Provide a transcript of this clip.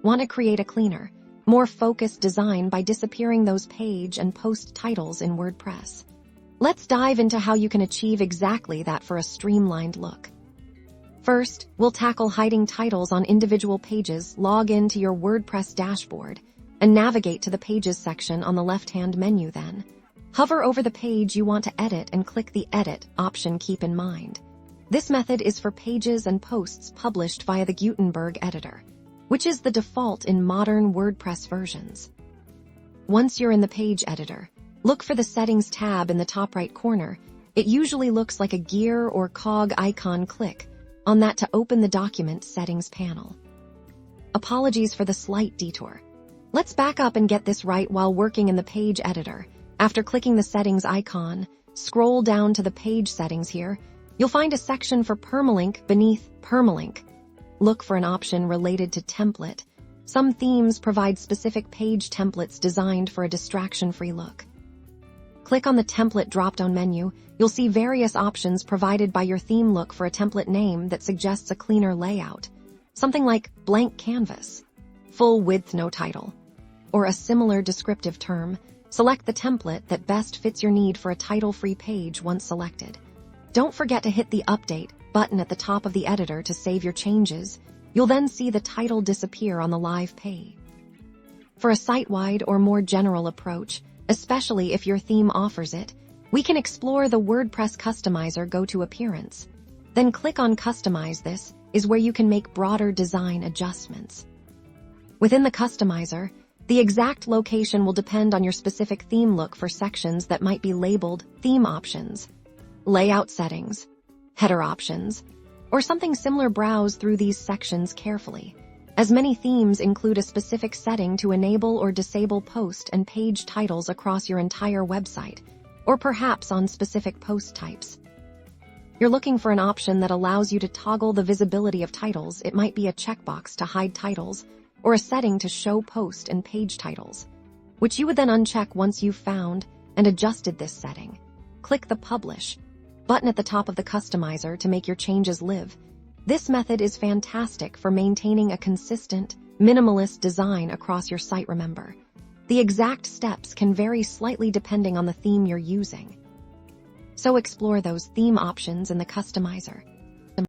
Want to create a cleaner, more focused design by disappearing those page and post titles in WordPress? Let's dive into how you can achieve exactly that for a streamlined look. First, we'll tackle hiding titles on individual pages. Log into your WordPress dashboard and navigate to the Pages section on the left-hand menu then. Hover over the page you want to edit and click the Edit option. Keep in mind, this method is for pages and posts published via the Gutenberg editor, which is the default in modern WordPress versions. Once you're in the page editor, look for the Settings tab in the top right corner. It usually looks like a gear or cog icon. Click on that to open the Document Settings panel. Apologies for the slight detour. Let's back up and get this right while working in the page editor. After clicking the Settings icon, scroll down to the Page Settings here. You'll find a section for permalink. Beneath permalink, look for an option related to template. Some themes provide specific page templates designed for a distraction-free look. Click on the Template drop-down menu. You'll see various options provided by your theme. Look for a template name that suggests a cleaner layout, something like blank canvas, full width no title, or a similar descriptive term. Select the template that best fits your need for a title-free page. Once selected, don't forget to hit the Update button at the top of the editor to save your changes. You'll then see the title disappear on the live page. For a site-wide or more general approach, especially if your theme offers it, we can explore the WordPress Customizer. Go to Appearance, then click on Customize. This is where you can make broader design adjustments. Within the Customizer, the exact location will depend on your specific theme. Look for sections that might be labeled Theme Options, Layout Settings, Header Options, or something similar. Browse through these sections carefully, as many themes include a specific setting to enable or disable post and page titles across your entire website, or perhaps on specific post types. You're looking for an option that allows you to toggle the visibility of titles. It might be a checkbox to hide titles, or a setting to show post and page titles, which you would then uncheck. Once you've found and adjusted this setting, click the Publish button at the top of the Customizer to make your changes live. This method is fantastic for maintaining a consistent, minimalist design across your site. Remember, the exact steps can vary slightly depending on the theme you're using, so explore those theme options in the Customizer.